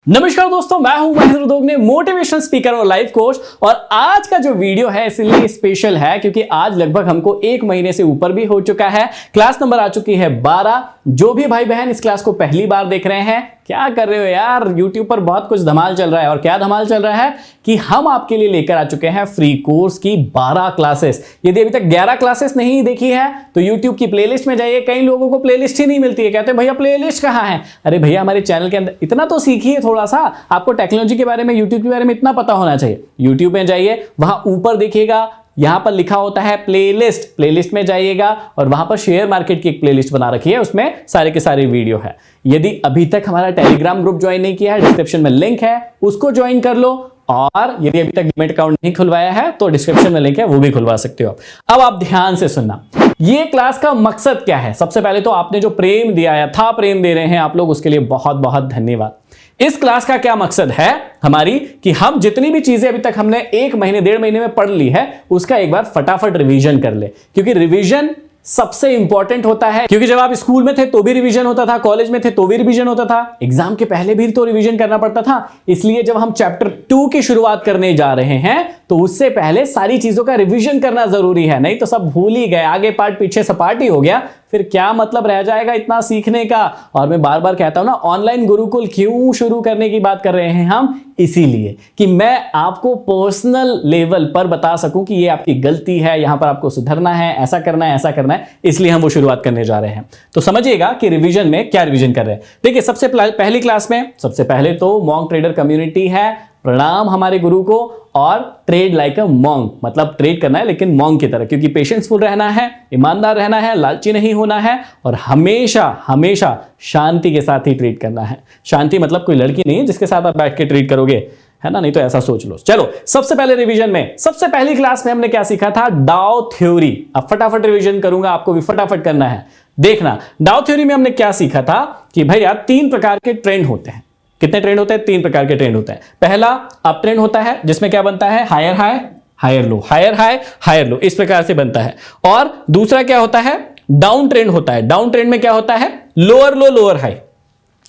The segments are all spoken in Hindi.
नमस्कार दोस्तों, मैं हूं महेंद्र दोगने, मोटिवेशनल स्पीकर और लाइफ कोच। और आज का जो वीडियो है इसलिए स्पेशल है क्योंकि आज लगभग हमको 1 महीने से ऊपर भी हो चुका है। क्लास नंबर आ चुकी है 12। जो भी भाई बहन इस क्लास को पहली बार देख रहे हैं, क्या कर रहे हो यार, YouTube पर बहुत कुछ धमाल चल रहा है। और क्या धमाल चल रहा है कि हम आपके लिए लेकर आ चुके हैं फ्री कोर्स की 12 क्लासेस। यदि अभी तक 11 क्लासेस नहीं देखी है तो YouTube की प्लेलिस्ट में जाइए। कई लोगों को प्लेलिस्ट ही नहीं मिलती है, कहते हैं भैया प्लेलिस्ट कहाँ है। अरे भैया, हमारे चैनल के अंदर इतना तो सीखिए, थोड़ा सा आपको टेक्नोलॉजी के बारे में, YouTube के बारे में इतना पता होना चाहिए। YouTube में जाइए, वहां ऊपर देखिएगा, यहां पर लिखा होता है प्लेलिस्ट। प्लेलिस्ट में जाइएगा और वहां पर शेयर मार्केट की एक प्लेलिस्ट बना रखी है, उसमें सारे के सारे वीडियो है। यदि अभी तक हमारा टेलीग्राम ग्रुप ज्वाइन नहीं किया है, डिस्क्रिप्शन में लिंक है, उसको ज्वाइन कर लो। और यदि अभी तक डीमैट अकाउंट नहीं खुलवाया है तो डिस्क्रिप्शन में लिंक है, वो भी खुलवा सकते हो। अब आप ध्यान से सुनना, ये क्लास का मकसद क्या है। सबसे पहले तो आपने जो प्रेम दिया है, था प्रेम दे रहे हैं आप लोग, उसके लिए बहुत बहुत धन्यवाद। इस क्लास का क्या मकसद है हमारी, कि हम जितनी भी चीजें अभी तक हमने 1 महीने 1.5 महीने में पढ़ ली है, उसका एक बार फटाफट रिवीजन कर ले। क्योंकि रिवीजन सबसे इंपॉर्टेंट होता है। क्योंकि जब आप स्कूल में थे तो भी रिवीजन होता था, कॉलेज में थे तो भी रिवीजन होता था, एग्जाम के पहले भी तो रिवीजन करना पड़ता था। इसलिए जब हम चैप्टर 2 की शुरुआत करने जा रहे हैं तो उससे पहले सारी चीजों का रिवीजन करना जरूरी है। नहीं तो सब भूल ही गए, आगे पार्ट पीछे सपाट ही हो गया, फिर क्या मतलब रह जाएगा इतना सीखने का। और मैं बार बार कहता हूं ना, ऑनलाइन गुरुकुल क्यों शुरू करने की बात कर रहे हैं हम, इसीलिए कि मैं आपको पर्सनल लेवल पर बता सकूं कि ये आपकी गलती है, यहां पर आपको सुधरना है, ऐसा करना है, ऐसा करना है। इसलिए हम वो शुरुआत करने जा रहे हैं। तो समझिएगा कि रिवीजन में क्या रिवीजन कर रहे हैं। देखिए, सबसे पहली क्लास में सबसे पहले तो मॉन्क ट्रेडर कम्युनिटी है, प्रणाम हमारे गुरु को। और ट्रेड लाइक अ मॉन्क, मतलब ट्रेड करना है लेकिन मॉन्क की तरह, क्योंकि पेशेंसफुल रहना है, ईमानदार रहना है, लालची नहीं होना है और हमेशा हमेशा शांति के साथ ही ट्रेड करना है। शांति मतलब कोई लड़की नहीं जिसके साथ आप बैठ के ट्रेड करोगे, है ना, नहीं तो ऐसा सोच लो। चलो, सबसे पहले रिवीजन में, सबसे पहली क्लास में हमने क्या सीखा था, डाउ थ्योरी। अब फटाफट रिवीजन करूंगा, आपको भी फटाफट करना है। देखना, डाउ थ्योरी में हमने क्या सीखा था कि भैया 3 प्रकार के ट्रेंड होते हैं। कितने ट्रेंड होते हैं? 3 प्रकार के ट्रेंड होते हैं। पहला अप ट्रेंड होता है, जिसमें क्या बनता है, higher high higher low, higher high higher low, इस प्रकार से बनता है। और दूसरा क्या होता है, डाउन ट्रेंड होता है। डाउन ट्रेंड में क्या होता है, लोअर लो लोअर हाई,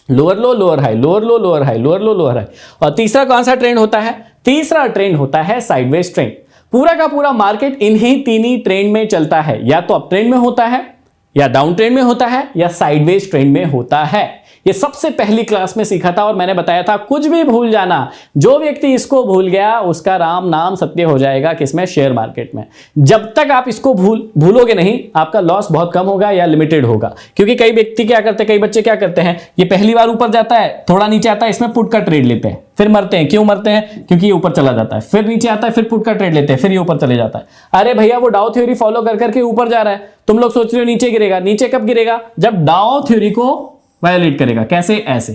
लोअर लो लोअर हाई, लोअर लो लोअर हाई, लोअर लो लोअर हाई। और तीसरा कौन सा ट्रेंड होता है? तीसरा ट्रेंड होता है साइडवेज ट्रेंड। पूरा का पूरा मार्केट इन्हीं 3 ही ट्रेंड में चलता है, या तो अप ट्रेंड में होता है, या डाउन ट्रेंड में होता है, या साइडवेज ट्रेंड में होता है। ये सबसे पहली क्लास में सीखा था और मैंने बताया था कुछ भी भूल जाना, जो व्यक्ति इसको भूल गया उसका राम नाम सत्य हो जाएगा, किसमें, शेयर मार्केट में। जब तक आप इसको भूलोगे नहीं, आपका लॉस बहुत कम होगा या लिमिटेड होगा। क्योंकि कई व्यक्ति क्या करते हैं, कई बच्चे क्या करते हैं, ये पहली बार ऊपर जाता है, थोड़ा नीचे आता है, इसमें पुट का ट्रेड लेते हैं, फिर मरते हैं। क्यों मरते हैं? क्योंकि ये ऊपर चला जाता है, फिर नीचे आता है, फिर पुट का ट्रेड लेते हैं, फिर ये ऊपर चले जाता है। अरे भैया, वो डाउ थ्योरी फॉलो कर करके ऊपर जा रहा है, तुम लोग सोच रहे हो नीचे गिरेगा। नीचे कब गिरेगा? जब डाउ थ्योरी को वायोलेट करेगा। कैसे? ऐसे,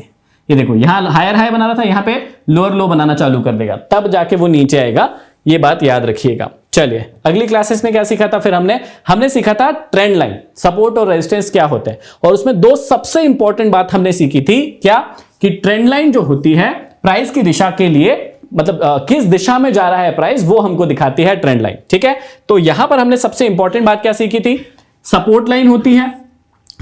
ये देखो, यहां हायर हाई बना रहा था, यहां पे लोअर लो बनाना चालू कर देगा, तब जाके वो नीचे आएगा। ये बात याद रखिएगा। चलिए, अगली क्लासेस में क्या सीखा था फिर हमने सीखा था ट्रेंड लाइन, सपोर्ट और रेजिस्टेंस क्या होते हैं। और उसमें 2 सबसे इंपॉर्टेंट बात हमने सीखी थी, क्या, कि ट्रेंड लाइन जो होती है प्राइस की दिशा के लिए, मतलब किस दिशा में जा रहा है प्राइस, वो हमको दिखाती है ट्रेंड लाइन। ठीक है, तो यहां पर हमने सबसे इंपॉर्टेंट बात क्या सीखी थी, सपोर्ट लाइन होती है,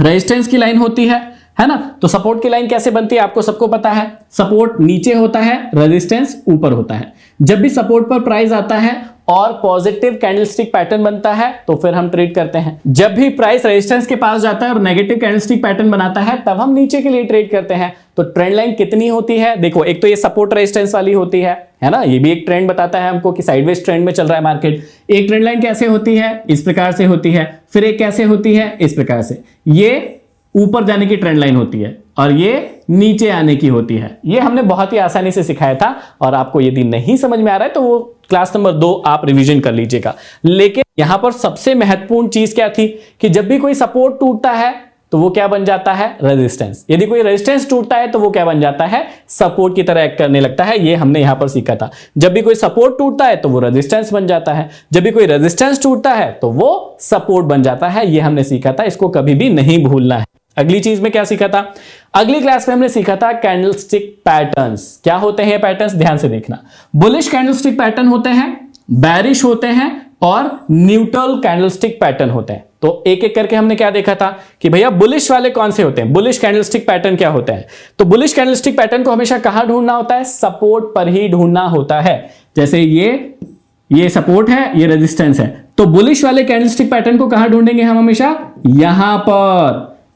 रेजिस्टेंस की लाइन होती है ना। तो सपोर्ट की लाइन कैसे बनती है आपको सबको पता है, सपोर्ट नीचे होता है, रेजिस्टेंस ऊपर होता है। जब भी सपोर्ट पर प्राइस आता है और पॉजिटिव कैंडलस्टिक पैटर्न बनता है तो फिर हम ट्रेड करते हैं। जब भी प्राइस रेजिस्टेंस के पास जाता है और नेगेटिव कैंडलस्टिक पैटर्न बनाता है, तब हम नीचे के लिए ट्रेड करते हैं। तो ट्रेंड लाइन कितनी होती है, देखो, एक तो ये सपोर्ट रेजिस्टेंस वाली होती है ना, ये भी एक ट्रेंड बताता है हमको कि साइडवेज ट्रेंड में चल रहा है मार्केट। एक ट्रेंड लाइन कैसे होती है, इस प्रकार से होती है, फिर एक कैसे होती है, इस प्रकार से। ये ऊपर जाने की ट्रेंड लाइन होती है और ये नीचे आने की होती है। ये हमने बहुत ही आसानी से सिखाया था। और आपको यदि नहीं समझ में आ रहा है तो वो क्लास नंबर 2 आप रिवीजन कर लीजिएगा। लेकिन यहां पर सबसे महत्वपूर्ण चीज क्या थी कि जब भी कोई सपोर्ट टूटता है तो वो क्या बन जाता है, रेजिस्टेंस। यदि कोई रेजिस्टेंस टूटता है तो वो क्या बन जाता है, सपोर्ट की तरह एक्ट करने लगता है। ये हमने यहां पर सीखा था। जब भी कोई सपोर्ट टूटता है तो वो रेजिस्टेंस बन जाता है, जब भी कोई रेजिस्टेंस टूटता है तो वो सपोर्ट बन जाता है। ये हमने सीखा था, इसको कभी भी नहीं भूलना है। अगली चीज में क्या सीखा था, अगली क्लास में हमने सीखा था कैंडलस्टिक पैटर्न्स। क्या होते हैं पैटर्न्स, ध्यान से देखना। बुलिश कैंडलस्टिक पैटर्न होते हैं, बेरिश होते हैं और न्यूट्रल कैंडलस्टिक पैटर्न होते हैं। तो एक एक करके हमने क्या देखा था कि भैया बुलिश वाले कौन से होते हैं, बुलिश कैंडलस्टिक पैटर्न क्या होता है। तो बुलिश कैंडलस्टिक पैटर्न को हमेशा कहां ढूंढना होता है, सपोर्ट पर ही ढूंढना होता है। जैसे ये सपोर्ट है, ये रेजिस्टेंस है, तो बुलिश वाले कैंडलस्टिक पैटर्न को कहां ढूंढेंगे हम, हमेशा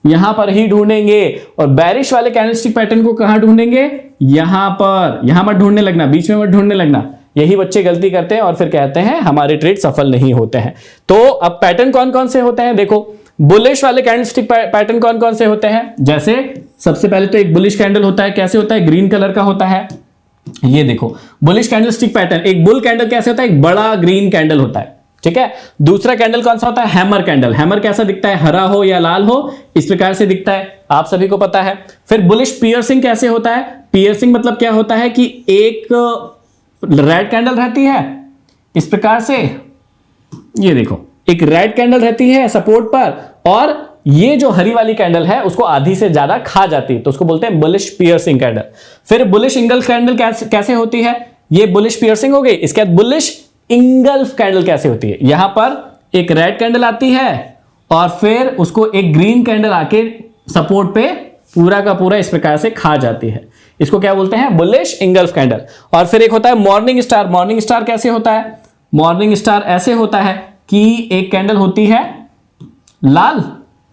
यहां पर ही ढूंढेंगे। और बेरिश वाले कैंडलस्टिक पैटर्न को कहां ढूंढेंगे, यहां मत ढूंढने लगना, बीच में मत ढूंढने लगना। यही बच्चे गलती करते हैं और फिर कहते हैं हमारे ट्रेड सफल नहीं होते हैं। तो अब पैटर्न कौन कौन से होते हैं, देखो बुलिश वाले कैंडलस्टिक पैटर्न कौन कौन से होते हैं। जैसे सबसे पहले तो एक बुलिश कैंडल होता है, कैसे होता है, ग्रीन कलर का होता है। ये देखो बुलिश कैंडलस्टिक पैटर्न, एक बुल कैंडल कैसे होता है, एक बड़ा ग्रीन कैंडल होता है, ठीक है। दूसरा कैंडल कौन सा होता है, हैमर कैंडल। हैमर कैसा दिखता है, हरा हो या लाल हो, इस प्रकार से दिखता है, आप सभी को पता है। फिर बुलिश पियर्सिंग कैसे होता है, पियर्सिंग मतलब क्या होता है कि एक रेड कैंडल रहती है इस प्रकार से, ये देखो एक रेड कैंडल रहती है सपोर्ट पर, और ये जो हरी वाली कैंडल है उसको आधी से ज्यादा खा जाती है, तो उसको बोलते हैं बुलिश पियर्सिंग कैंडल। फिर बुलिश इंगल्फ कैंडल कैसे होती है, ये बुलिश पियर्सिंग हो गई। इसके बाद बुलिश इंगल्फ कैंडल कैसे होती है, यहां पर एक रेड कैंडल आती है और फिर उसको एक ग्रीन कैंडल आके सपोर्ट पे पूरा का पूरा इस प्रकार से खा जाती है, इसको क्या बोलते हैं, बुलिश इंगल्फ कैंडल। और फिर एक होता है मॉर्निंग स्टार। मॉर्निंग स्टार कैसे होता है, मॉर्निंग स्टार ऐसे होता है कि एक कैंडल होती है लाल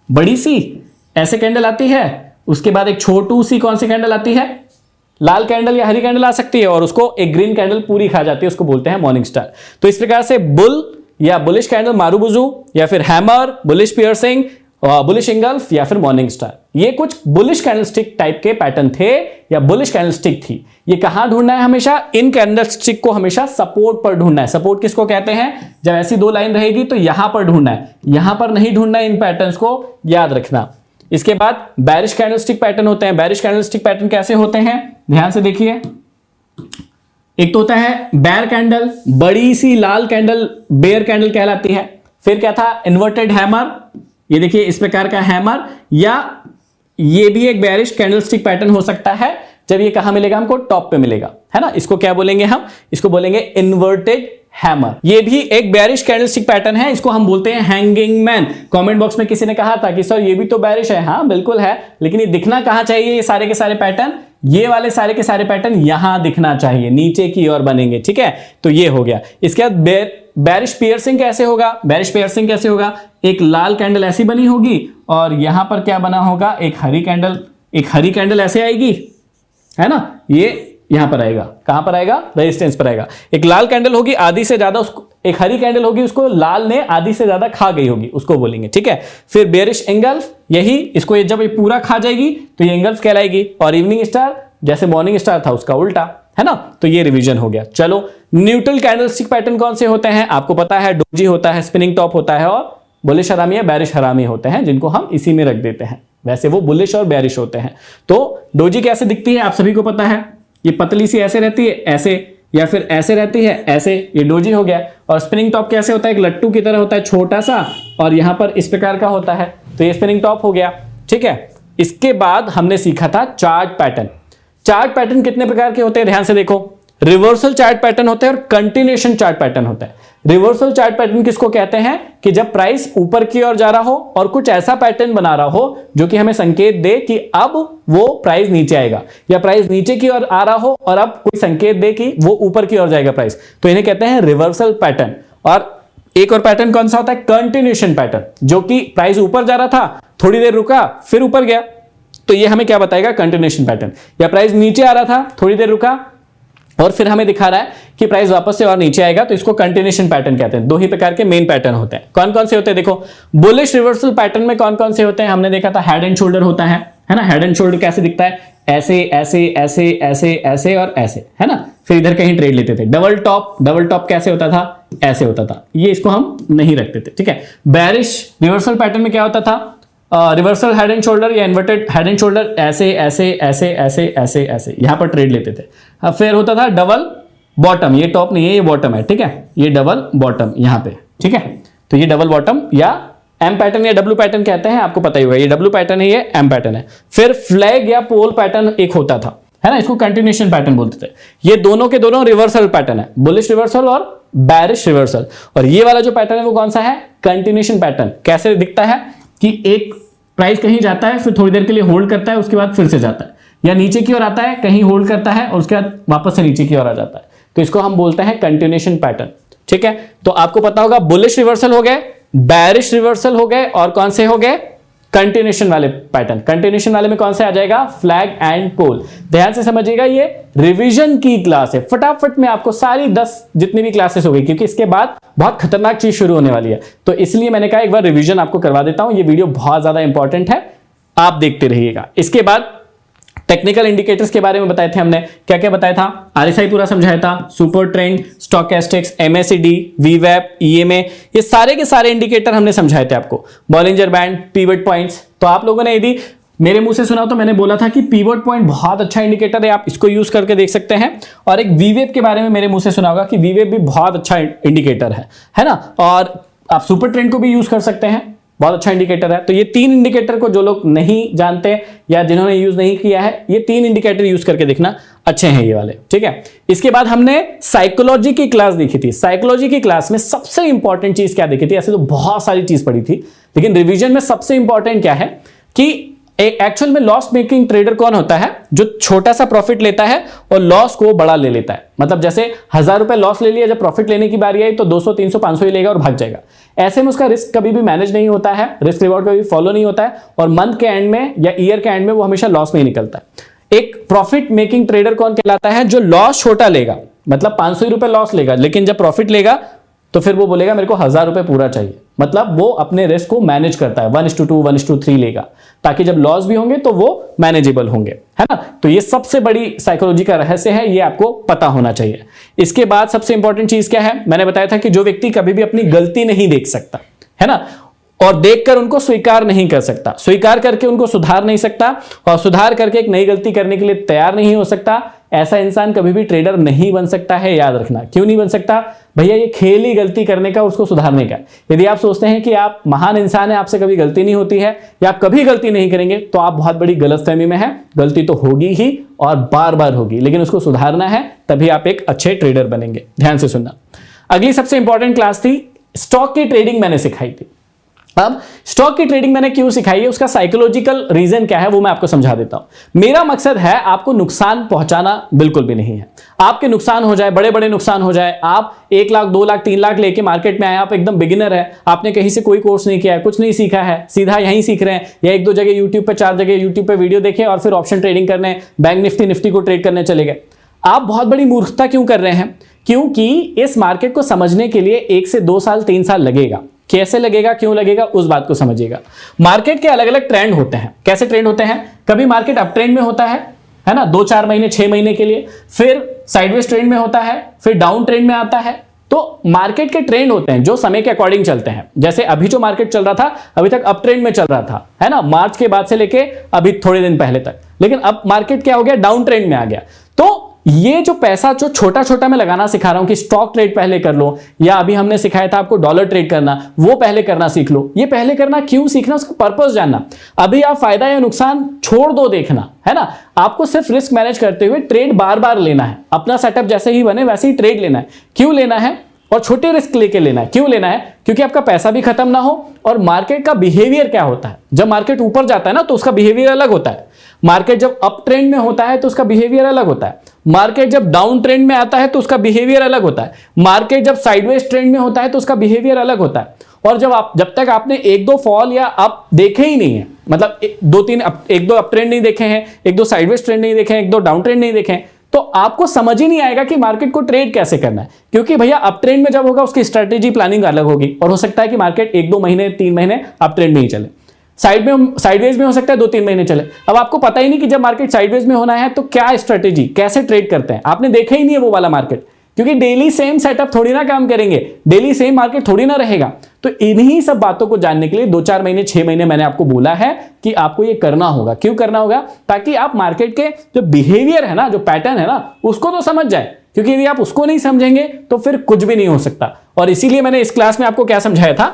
बड़ी सी, ऐसे कैंडल आती है, उसके बाद एक छोटू सी कौन सी कैंडल आती है, लाल कैंडल या हरी कैंडल आ सकती है, और उसको एक ग्रीन कैंडल पूरी खा जाती है, उसको बोलते हैं मॉर्निंग स्टार। तो इस प्रकार से बुल या बुलिश कैंडल मारूबुजू, या फिर hammer, bullish piercing, bullish engulf, या फिर मॉर्निंग स्टार, ये कुछ बुलिश कैंडलस्टिक टाइप के पैटर्न थे या बुलिश कैंडलस्टिक थी। ये कहां ढूंढना है, हमेशा इन कैंडलस्टिक को हमेशा सपोर्ट पर ढूंढना है। सपोर्ट किसको कहते हैं, जब ऐसी दो लाइन रहेगी तो यहां पर ढूंढना है, यहां पर नहीं ढूंढना है, इन पैटर्न्स को याद रखना। इसके बाद बेरिश कैंडलस्टिक पैटर्न होते हैं। बेरिश कैंडलस्टिक पैटर्न कैसे होते हैं, ध्यान से देखिए। एक तो होता है बेयर कैंडल, बड़ी सी लाल कैंडल बेयर कैंडल कहलाती है। फिर क्या था, इन्वर्टेड हैमर, ये देखिए इस प्रकार का हैमर, या ये भी एक बेरिश कैंडलस्टिक पैटर्न हो सकता है। जब ये कहां मिलेगा, हमको टॉप पे मिलेगा, है ना, इसको क्या बोलेंगे हम, इसको बोलेंगे इन्वर्टेड हैमर। ये भी एक बेरिश कैंडलस्टिक पैटर्न है, इसको हम बोलते हैं हैंगिंग मैन। कमेंट बॉक्स में किसी ने कहा था कि सर ये भी तो बेरिश है, हाँ बिल्कुल है, लेकिन ये दिखना कहां चाहिए, ये सारे के सारे पैटर्न, ये वाले सारे के सारे पैटर्न यहां दिखना चाहिए, नीचे की ओर बनेंगे, ठीक है। तो ये हो गया। इसके बाद बेरिश पियर्सिंग कैसे होगा, बेरिश पियर्सिंग कैसे होगा, एक लाल कैंडल ऐसी बनी होगी और यहां पर क्या बना होगा, एक हरी कैंडल ऐसे आएगी, है ना, ये यहां पर आएगा, कहां पर आएगा, रेजिस्टेंस पर आएगा। एक लाल कैंडल होगी आधी से ज्यादा, उसको एक हरी कैंडल होगी, उसको लाल ने आधी से ज्यादा खा गई होगी, उसको बोलेंगे, ठीक है। फिर बेरिश एंगल्फ, यही इसको जब ये पूरा खा जाएगी तो ये एंगल्फ कहलाएगी। और इवनिंग स्टार जैसे मॉर्निंग स्टार था उसका उल्टा, है ना। तो ये रिवीजन हो गया। चलो न्यूट्रल कैंडलस्टिक पैटर्न कौन से होते हैं, आपको पता है, डोजी होता है, स्पिनिंग टॉप होता है, और बुलिश हरामी या बेरिश हरामी होते हैं, जिनको हम इसी में रख देते हैं। वैसे वो बुलिश और बेरिश होते हैं। तो डोजी कैसे दिखती है, आप सभी को पता है, ये पतली सी ऐसे रहती है, ऐसे, या फिर ऐसे रहती है, ऐसे, ये डोजी हो गया। और स्पिनिंग टॉप कैसे होता है, एक लट्टू की तरह होता है, छोटा सा, और यहां पर इस प्रकार का होता है, तो ये स्पिनिंग टॉप हो गया, ठीक है। इसके बाद हमने सीखा था चार्ट पैटर्न। चार्ट पैटर्न कितने प्रकार के होते हैं, ध्यान से देखो। रिवर्सल चार्ट पैटर्न होता है और कंटिन्यूएशन चार्ट पैटर्न होता है। रिवर्सल चार्ट पैटर्न किसको कहते हैं, कि जब प्राइस ऊपर की ओर जा रहा हो और कुछ ऐसा पैटर्न बना रहा हो जो कि हमें संकेत दे कि अब वो प्राइस नीचे आएगा, या प्राइस नीचे की ओर आ रहा हो और अब कोई संकेत दे कि वो ऊपर की ओर जाएगा प्राइस, तो इन्हें कहते हैं रिवर्सल पैटर्न। और एक और पैटर्न कौन सा होता है, कंटिन्यूएशन पैटर्न, जो कि प्राइस ऊपर जा रहा था, थोड़ी देर रुका, फिर ऊपर गया, तो ये हमें क्या बताएगा, कंटिन्यूएशन पैटर्न। या प्राइस नीचे आ रहा था, थोड़ी देर रुका, और फिर हमें दिखा रहा है कि प्राइस वापस से और नीचे आएगा, तो इसको कंटिन्यूएशन पैटर्न कहते हैं। दो ही प्रकार के मेन पैटर्न होते हैं। कौन कौन से होते हैं, देखो बुलिश रिवर्सल पैटर्न में कौन कौन से होते हैं, हमने देखा था हेड एंड शोल्डर होता है ना। हेड एंड शोल्डर कैसे दिखता है, ऐसे ऐसे ऐसे ऐसे ऐसे और ऐसे, है ना। फिर इधर कहीं ट्रेड लेते थे। डबल टॉप कैसे होता था, ऐसे होता था, ये इसको हम नहीं रखते थे, ठीक है। बेरिश रिवर्सल पैटर्न में क्या होता था, रिवर्सल हेड एंड शोल्डर या इन्वर्टेड हेड एंड शोल्डर, ऐसे ऐसे ऐसे ऐसे ऐसे ऐसे, यहां पर ट्रेड लेते थे। फिर होता था डबल बॉटम, ये टॉप नहीं है, ये बॉटम है, ठीक है, ये डबल बॉटम यहां पे, ठीक है। तो ये डबल बॉटम या एम पैटर्न या डब्ल्यू पैटर्न कहते हैं, आपको पता ही होगा, ये डब्ल्यू पैटर्न है, ये एम पैटर्न है। फिर फ्लैग या पोल पैटर्न एक होता था, है ना, इसको कंटिन्यूएशन पैटर्न बोलते थे। ये दोनों के दोनों रिवर्सल पैटर्न है, बुलिश रिवर्सल और बेरिश रिवर्सल। और ये वाला जो पैटर्न है वो कौन सा है? Continuation pattern. कैसे दिखता है कि एक प्राइस कहीं जाता है, फिर थोड़ी देर के लिए होल्ड करता है, उसके बाद फिर से जाता है, या नीचे की ओर आता है, कहीं होल्ड करता है और उसके बाद वापस से नीचे की ओर आ जाता है। तो इसको हम बोलते हैं कंटिन्यूएशन पैटर्न। ठीक है, तो आपको पता होगा बुलिश रिवर्सल हो गए, बेरिश रिवर्सल हो गए, और कौन से हो गए? कंटिन्यूएशन वाले पैटर्न। कंटिन्यूएशन वाले में कौन से आ जाएगा? Flag and pole. ध्यान से समझिएगा, ये रिवीजन की क्लास है। फटाफट में आपको सारी 10 जितनी भी क्लासेस हो गई, क्योंकि इसके बाद बहुत खतरनाक चीज शुरू होने वाली है, तो इसलिए मैंने कहा एक बार रिवीजन आपको करवा देता हूं। ये वीडियो बहुत ज्यादा इंपॉर्टेंट है, आप देखते रहिएगा। इसके बाद टेक्निकल इंडिकेटर्स के बारे में बताए थे हमने। क्या क्या बताया था? आरएसआई पूरा समझाया था, सुपर ट्रेंड, स्टोचैस्टिक्स, एमएसीडी, वीवैप, ईएमए, ये सारे के सारे इंडिकेटर हमने समझाए थे आपको। Bollinger band, pivot points. तो आप लोगों ने यदि मेरे मुंह से सुना तो मैंने बोला था कि पिवट पॉइंट बहुत अच्छा इंडिकेटर है, आप इसको यूज करके देख सकते हैं। और एक वीवेप के बारे में मेरे मुंह से सुना होगा कि वीवेप भी बहुत अच्छा इंडिकेटर है ना। और आप सुपर ट्रेंड को भी यूज कर सकते हैं, बहुत अच्छा इंडिकेटर है। तो ये 3 इंडिकेटर को जो लोग नहीं जानते या जिन्होंने यूज नहीं किया है, ये 3 इंडिकेटर यूज करके देखना, अच्छे हैं ये वाले। ठीक है, इसके बाद हमने साइकोलॉजी की क्लास देखी थी। साइकोलॉजी की क्लास में सबसे इंपॉर्टेंट चीज क्या देखी थी? ऐसे तो बहुत सारी चीज पढ़ी थी, लेकिन रिवीजन में सबसे इंपॉर्टेंट क्या है कि एक्चुअल में लॉस मेकिंग ट्रेडर कौन होता है? जो छोटा सा प्रॉफिट लेता है और लॉस को बड़ा ले लेता है। मतलब जैसे 1000 रुपए लॉस ले लिया, जब प्रॉफिट लेने की बारी आई तो 200, 300, 500 ही लेगा और भाग जाएगा। ऐसे में उसका रिस्क कभी भी मैनेज नहीं होता है, रिस्क रिवॉर्ड कभी फॉलो नहीं होता है, और मंथ के एंड में या ईयर के एंड में वो हमेशा लॉस में ही निकलता है। एक प्रॉफिट मेकिंग ट्रेडर कौन कहलाता है? जो लॉस छोटा लेगा, मतलब 500 रुपए लॉस लेगा, लेकिन जब प्रॉफिट लेगा तो फिर वो बोलेगा मेरे को 1000 रुपए पूरा चाहिए। मतलब वो अपने रिस्क को मैनेज करता है, 1:2, 1:3 लेगा, ताकि जब लॉस भी होंगे तो वो मैनेजेबल होंगे, है ना। तो ये सबसे बड़ी साइकोलॉजी का रहस्य है, ये आपको पता होना चाहिए। इसके बाद सबसे इंपॉर्टेंट चीज क्या है? मैंने बताया था कि जो व्यक्ति कभी भी अपनी गलती नहीं देख सकता, है ना, और देखकर उनको स्वीकार नहीं कर सकता, स्वीकार करके उनको सुधार नहीं सकता, और सुधार करके एक नई गलती करने के लिए तैयार नहीं हो सकता, ऐसा इंसान कभी भी ट्रेडर नहीं बन सकता है। याद रखना। क्यों नहीं बन सकता? भैया ये खेल ही गलती करने का, उसको सुधारने का। यदि आप सोचते हैं कि आप महान इंसान हैं, आपसे कभी गलती नहीं होती है, या आप कभी गलती नहीं करेंगे, तो आप बहुत बड़ी गलतफहमी में हैं। गलती तो होगी ही और बार बार होगी, लेकिन उसको सुधारना है, तभी आप एक अच्छे ट्रेडर बनेंगे। ध्यान से सुनना। अगली सबसे इंपॉर्टेंट क्लास थी स्टॉक की ट्रेडिंग, मैंने सिखाई थी। अब स्टॉक की ट्रेडिंग मैंने क्यों सिखाई है, उसका साइकोलॉजिकल रीजन क्या है, वो मैं आपको समझा देता हूं। मेरा मकसद है आपको नुकसान पहुंचाना बिल्कुल भी नहीं है। आपके नुकसान हो जाए, बड़े बड़े नुकसान हो जाए, आप 1 लाख, 2 लाख, 3 लाख लेके मार्केट में आए, आप एकदम बिगिनर है, आपने कहीं से कोई कोर्स नहीं किया है, कुछ नहीं सीखा है, सीधा यहीं सीख रहे हैं, या 1-2 जगह यूट्यूब पे, 4 जगह यूट्यूब पे वीडियो देखे और फिर ऑप्शन ट्रेडिंग करने, बैंक निफ्टी को ट्रेड करने चले गए। आप बहुत बड़ी मूर्खता क्यों कर रहे हैं? क्योंकि इस मार्केट को समझने के लिए 1 से 2 साल, 3 साल लगेगा। कैसे लगेगा, क्यों लगेगा, उस बात को समझिएगा। मार्केट के अलग अलग ट्रेंड होते हैं। कैसे ट्रेंड होते हैं? कभी मार्केट अप ट्रेंड में होता है ना, 2-4 महीने, 6 महीने के लिए, फिर साइडवेज ट्रेंड में होता है, फिर डाउन ट्रेंड में आता है। तो मार्केट के ट्रेंड होते हैं जो समय के अकॉर्डिंग चलते हैं। जैसे अभी जो मार्केट चल रहा था, अभी तक अप ट्रेंड में चल रहा था, है ना, मार्च के बाद से लेके अभी थोड़े दिन पहले तक। लेकिन अब मार्केट क्या हो गया, डाउन ट्रेंड में आ गया। तो ये जो पैसा जो छोटा छोटा मैं लगाना सिखा रहा हूं कि स्टॉक ट्रेड पहले कर लो, या अभी हमने सिखाया था आपको डॉलर ट्रेड करना, वो पहले करना सीख लो। ये पहले करना क्यों सीखना, उसका पर्पस जानना। अभी आप फायदा या नुकसान छोड़ दो देखना, है ना। आपको सिर्फ रिस्क मैनेज करते हुए ट्रेड बार बार लेना है। अपना सेटअप जैसे ही बने वैसे ही ट्रेड लेना है। क्यों लेना है? और छोटे रिस्क लेके लेना है। क्यों लेना है? क्योंकि आपका पैसा भी खत्म ना हो, और मार्केट का बिहेवियर क्या होता है। जब मार्केट ऊपर जाता है ना, तो उसका बिहेवियर अलग होता है। मार्केट जब अप ट्रेंड में होता है तो उसका बिहेवियर अलग होता है। मार्केट जब डाउन ट्रेंड में आता है तो उसका बिहेवियर अलग होता है। मार्केट जब साइडवेज ट्रेंड में होता है तो उसका बिहेवियर अलग होता है। और जब तक आपने 1-2 फॉल या अप देखे ही नहीं है, मतलब 1-2 अप ट्रेंड नहीं देखे हैं, 1-2 साइडवेज ट्रेंड नहीं देखे हैं, 1-2 डाउन ट्रेंड नहीं देखे हैं, तो आपको समझ ही नहीं आएगा कि मार्केट को ट्रेड कैसे करना है। क्योंकि भैया अप ट्रेंड में जब होगा उसकी स्ट्रेटेजी प्लानिंग अलग होगी, और हो सकता है कि मार्केट 1-2 महीने, 3 महीने अप ट्रेंड में ही चले। साइडवेज में हो सकता है 2-3 महीने चले। अब आपको पता ही नहीं कि जब मार्केट साइडवेज में होना है तो क्या स्ट्रेटेजी, कैसे ट्रेड करते हैं, आपने देखा ही नहीं है वो वाला मार्केट। क्योंकि डेली सेम सेटअप थोड़ी ना काम करेंगे, डेली सेम मार्केट थोड़ी ना रहेगा। तो इन्हीं सब बातों को जानने के लिए 2-4 महीने, 6 महीने मैंने आपको बोला है कि आपको ये करना होगा। क्यों करना होगा? ताकि आप मार्केट के जो बिहेवियर है ना, जो पैटर्न है ना, उसको तो समझ जाए। क्योंकि यदि आप उसको नहीं समझेंगे तो फिर कुछ भी नहीं हो सकता। और इसीलिए मैंने इस क्लास में आपको क्या समझाया था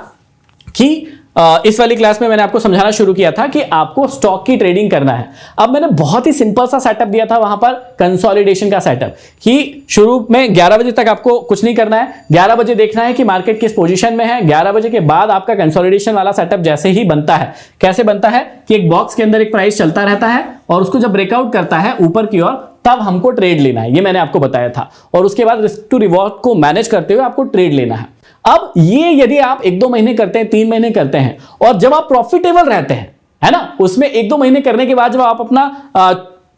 कि इस वाली क्लास में मैंने आपको समझाना शुरू किया था कि आपको स्टॉक की ट्रेडिंग करना है। अब मैंने बहुत ही सिंपल सा सेटअप दिया था वहां पर, कंसोलिडेशन का सेटअप, कि शुरू में 11 बजे तक आपको कुछ नहीं करना है, 11 बजे देखना है कि मार्केट किस पोजीशन में है, 11 बजे के बाद आपका कंसोलिडेशन वाला सेटअप जैसे ही बनता है, कैसे बनता है कि एक बॉक्स के अंदर एक प्राइस चलता रहता है और उसको जब ब्रेकआउट करता है ऊपर की ओर, तब हमको ट्रेड लेना है, ये मैंने आपको बताया था। और उसके बाद रिस्क टू रिवॉर्ड को मैनेज करते हुए आपको ट्रेड लेना है। अब ये यदि आप 1-2 महीने करते हैं, 3 महीने करते हैं, और जब आप प्रॉफिटेबल रहते हैं, है ना, उसमें 1-2 महीने करने के बाद जब आप अपना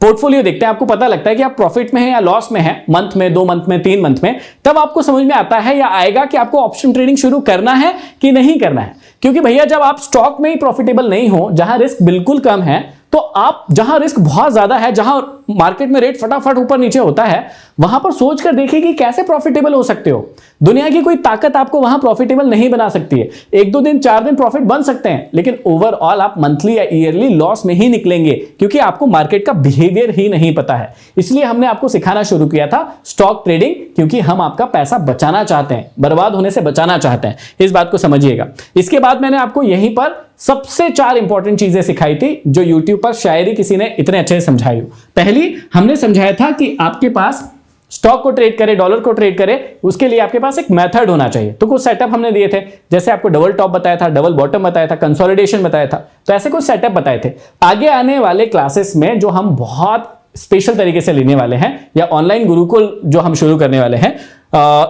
पोर्टफोलियो देखते हैं, आपको पता लगता है कि आप प्रॉफिट में है या लॉस में है, मंथ में, 2 मंथ में, 3 मंथ में, तब आपको समझ में आता है या आएगा कि आपको ऑप्शन ट्रेडिंग शुरू करना है कि नहीं करना है। क्योंकि भैया जब आप स्टॉक में ही प्रॉफिटेबल नहीं हो, जहां रिस्क बिल्कुल कम है, तो आप जहां रिस्क बहुत ज्यादा है, जहां मार्केट में रेट फटाफट ऊपर नीचे होता है, वहां पर सोच कर देखिए कि कैसे प्रॉफिटेबल हो सकते हो। दुनिया की कोई ताकत आपको वहां प्रॉफिटेबल नहीं बना सकती है। 1-2 दिन 4 दिन प्रॉफिट बन सकते हैं, लेकिन ओवरऑल आप मंथली या ईयरली लॉस में ही निकलेंगे, क्योंकि आपको मार्केट का बिहेवियर ही नहीं पता है। इसलिए हमने आपको सिखाना शुरू किया था स्टॉक ट्रेडिंग, क्योंकि हम आपका पैसा बचाना चाहते हैं, बर्बाद होने से बचाना चाहते हैं। इस बात को समझिएगा। इसके बाद मैंने आपको यहीं पर सबसे 4 इंपॉर्टेंट चीजें सिखाई थी, जो यूट्यूब पर शायद ही किसी ने इतने अच्छे से समझाई हो। पहली हमने समझाया था कि आपके पास स्टॉक को ट्रेड करे, डॉलर को ट्रेड करे, उसके लिए आपके पास एक मेथड होना चाहिए। तो कुछ सेटअप हमने दिए थे, जैसे आपको डबल टॉप बताया था, डबल बॉटम बताया था, कंसोलिडेशन बताया था, तो ऐसे कुछ सेटअप बताए थे। आगे आने वाले क्लासेस में जो हम बहुत स्पेशल तरीके से लेने वाले हैं, या ऑनलाइन गुरुकुल जो हम शुरू करने वाले हैं,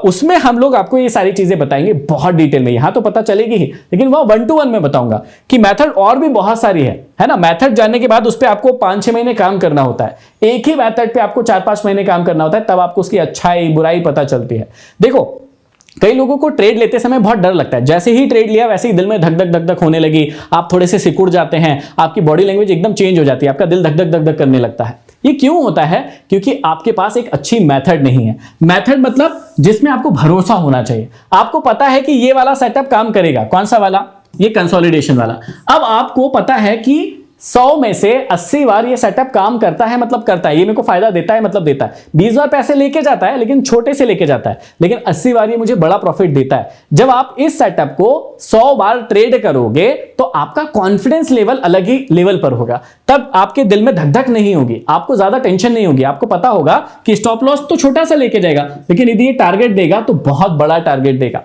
उसमें हम लोग आपको ये सारी चीजें बताएंगे बहुत डिटेल में। यहां तो पता चलेगी ही, लेकिन वह 1-to-1 में बताऊंगा कि मेथड और भी बहुत सारी है ना। मेथड जानने के बाद उस पर आपको 5-6 महीने काम करना होता है। एक ही मेथड पे आपको 4-5 महीने काम करना होता है, तब आपको उसकी अच्छाई बुराई पता चलती है। देखो, कई लोगों को ट्रेड लेते समय बहुत डर लगता है। जैसे ही ट्रेड लिया वैसे ही दिल में धक धक धक धक होने लगी, आप थोड़े से सिकुड़ जाते हैं, आपकी बॉडी लैंग्वेज एकदम चेंज हो जाती है, आपका दिल धक धक धक धक करने लगता है। ये क्यों होता है? क्योंकि आपके पास एक अच्छी मेथड नहीं है। मेथड मतलब जिसमें आपको भरोसा होना चाहिए। आपको पता है कि ये वाला सेटअप काम करेगा। कौन सा वाला? ये कंसोलिडेशन वाला। अब आपको पता है कि 100 में से 80 बार ये सेटअप काम करता है, मतलब करता है, ये मेरे को फायदा देता है, मतलब देता है। 20 बार पैसे लेके जाता है, लेकिन छोटे से लेके जाता है, लेकिन 80 बार ये मुझे बड़ा प्रॉफिट देता है। जब आप इस सेटअप को 100 बार ट्रेड करोगे तो आपका कॉन्फिडेंस लेवल अलग ही लेवल पर होगा। तब आपके दिल में धक धक नहीं होगी, आपको ज्यादा टेंशन नहीं होगी। आपको पता होगा कि स्टॉप लॉस तो छोटा सा लेके जाएगा, लेकिन यदि ये टारगेट देगा तो बहुत बड़ा टारगेट देगा।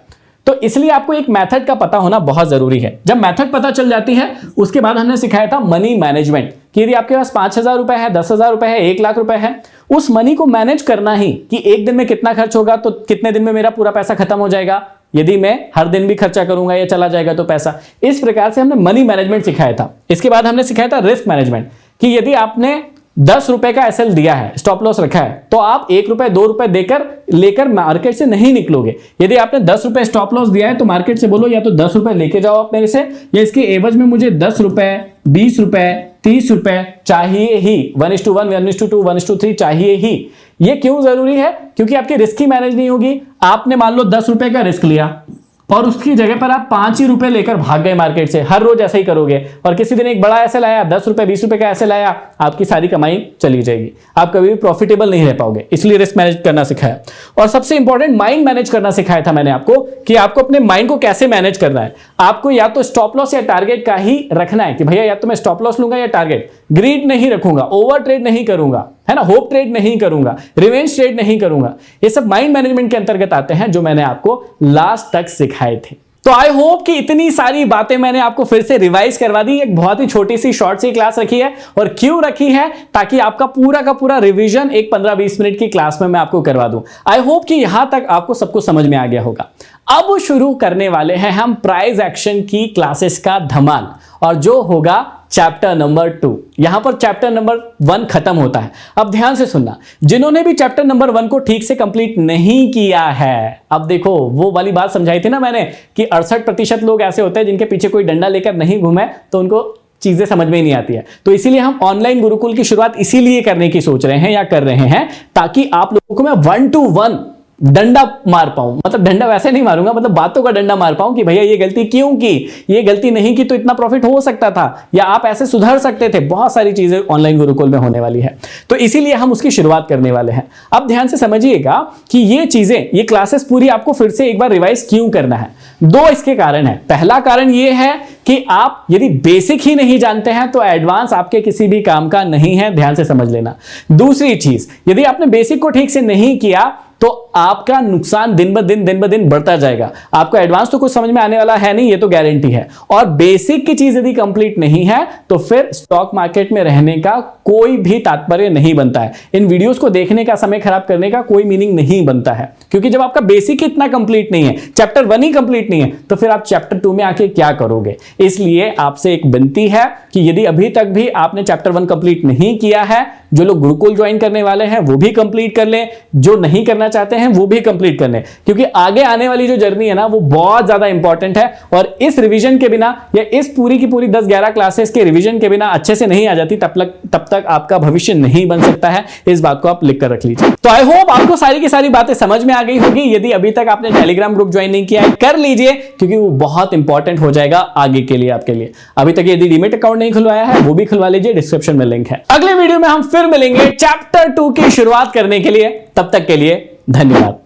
तो इसलिए आपको एक मेथड का पता होना बहुत जरूरी है। जब मेथड पता चल जाती है, उसके बाद हमने सिखाया था मनी मैनेजमेंट, कि यदि आपके पास 5,000 रुपए है, 10,000 रुपए है, 1 लाख रुपए है, उस मनी को मैनेज करना ही, कि एक दिन में कितना खर्च होगा, तो कितने दिन में मेरा पूरा पैसा खत्म हो जाएगा, यदि मैं हर दिन भी खर्चा करूंगा या चला जाएगा तो पैसा। इस प्रकार से हमने मनी मैनेजमेंट सिखाया था। इसके बाद हमने सिखाया था रिस्क मैनेजमेंट, कि यदि आपने 10 रुपए का एसएल दिया है, स्टॉप लॉस रखा है, तो आप 1 रुपए 2 रुपए देकर लेकर मार्केट से नहीं निकलोगे। यदि आपने 10 रुपए स्टॉप लॉस दिया है तो मार्केट से बोलो या तो 10 रुपए लेके जाओ आप मेरे से, या इसके एवज में मुझे 10 रुपए, 20 रुपए, 30 रुपए चाहिए ही। 1:1, 1:2, 1:3 चाहिए ही। ये क्यों जरूरी है? क्योंकि आपकी रिस्क ही मैनेज नहीं होगी। आपने मान लो 10 रुपए का रिस्क लिया और उसकी जगह पर आप 5 ही रुपए लेकर भाग गए मार्केट से। हर रोज ऐसा ही करोगे, और किसी दिन एक बड़ा ऐसे लाया, 10 रुपए 20 रुपए का ऐसे लाया, आपकी सारी कमाई चली जाएगी। आप कभी भी प्रॉफिटेबल नहीं रह पाओगे। इसलिए रिस्क मैनेज करना सिखाया। और सबसे इंपॉर्टेंट माइंड मैनेज करना सिखाया था मैंने आपको, कि आपको अपने माइंड को कैसे मैनेज करना है। आपको या तो स्टॉप लॉस या टारगेट का ही रखना है, कि भैया या तो मैं स्टॉप लॉस लूंगा या टारगेट। ग्रीड नहीं रखूंगा, ओवर ट्रेड नहीं करूंगा, है ना, होप ट्रेड नहीं करूंगा, रिवेंज ट्रेड नहीं करूंगा। ये सब माइंड मैनेजमेंट के अंतर्गत आते हैं, जो मैंने आपको लास्ट तक सिखाए थे। तो आई होप कि इतनी सारी बातें मैंने आपको फिर से रिवाइज करवा दी। एक बहुत ही छोटी सी शॉर्ट सी क्लास रखी है, और क्यों रखी है? ताकि आपका पूरा का पूरा रिवीजन एक 15-20 मिनट की क्लास में मैं आपको करवा दूं। आई होप कि यहां तक आपको सब कुछ समझ में आ गया होगा। अब शुरू करने वाले हैं हम प्राइस एक्शन की क्लासेस का धमाल, और जो होगा चैप्टर नंबर 2। यहां पर चैप्टर नंबर 1 खत्म होता है। अब ध्यान से सुनना, जिन्होंने भी चैप्टर नंबर 1 को ठीक से कंप्लीट नहीं किया है, अब देखो वो वाली बात समझाई थी ना मैंने, कि 68% लोग ऐसे होते हैं जिनके पीछे कोई डंडा लेकर नहीं घूमे, तो उनको चीजें समझ में नहीं आती है। तो इसीलिए हम ऑनलाइन गुरुकुल की शुरुआत इसीलिए करने की सोच रहे हैं या कर रहे हैं, ताकि आप लोगों को मैं 1-to-1 डंडा मार पाऊं, मतलब डंडा वैसे नहीं मारूंगा, मतलब बातों का डंडा मार पाऊं कि भैया ये गलती क्यों की, ये गलती नहीं की तो इतना प्रॉफिट हो सकता था, या आप ऐसे सुधर सकते थे। बहुत सारी चीजें ऑनलाइन गुरुकुल में होने वाली है, तो इसीलिए हम उसकी शुरुआत करने वाले हैं। अब ध्यान से समझिएगा कि ये चीजें, ये क्लासेस पूरी आपको फिर से एक बार रिवाइज क्यों करना है। दो इसके कारण है। पहला कारण ये है कि आप यदि बेसिक ही नहीं जानते हैं तो एडवांस आपके किसी भी काम का नहीं है, ध्यान से समझ लेना। दूसरी चीज, यदि आपने बेसिक को ठीक से नहीं किया तो आपका नुकसान दिन ब दिन बढ़ता जाएगा। आपको एडवांस तो कुछ समझ में आने वाला है नहीं, ये तो गारंटी है। और बेसिक की चीज यदि कंप्लीट नहीं है तो फिर स्टॉक मार्केट में रहने का कोई भी तात्पर्य नहीं बनता है। इन वीडियोस को देखने का, समय खराब करने का कोई मीनिंग नहीं बनता है, क्योंकि जब आपका बेसिक इतना कंप्लीट नहीं है, चैप्टर 1 ही कंप्लीट नहीं है, तो फिर आप चैप्टर 2 में आके क्या करोगे। इसलिए आपसे एक विनती है कि यदि अभी तक भी आपने चैप्टर 1 कंप्लीट नहीं किया है, जो लोग गुरुकुल ज्वाइन करने वाले हैं वो भी कंप्लीट कर लें, जो नहीं करना चाहते हैं वो भी कंप्लीट कर लें, क्योंकि आगे आने वाली जो जर्नी है ना वो बहुत ज्यादा इंपॉर्टेंट है। और इस रिवीजन के बिना, या इस पूरी की पूरी 10-11 क्लासेस के रिवीजन के बिना अच्छे से नहीं आ जाती, तब तक आपका भविष्य नहीं बन सकता है। इस बात को आप लिख कर रख लीजिए। तो आई होप आपको सारी की सारी बातें समझ में आ गई होगी। यदि अभी तक आपने टेलीग्राम ग्रुप ज्वाइन नहीं किया है, कर लीजिए, क्योंकि वो बहुत इंपॉर्टेंट हो जाएगा आगे के लिए, आपके लिए। अभी तक यदि डीमैट अकाउंट नहीं खुलवाया है वो भी खुलवा लीजिए, डिस्क्रिप्शन में लिंक है। अगले वीडियो में हम फिर मिलेंगे चैप्टर 2 की शुरुआत करने के लिए। तब तक के लिए धन्यवाद।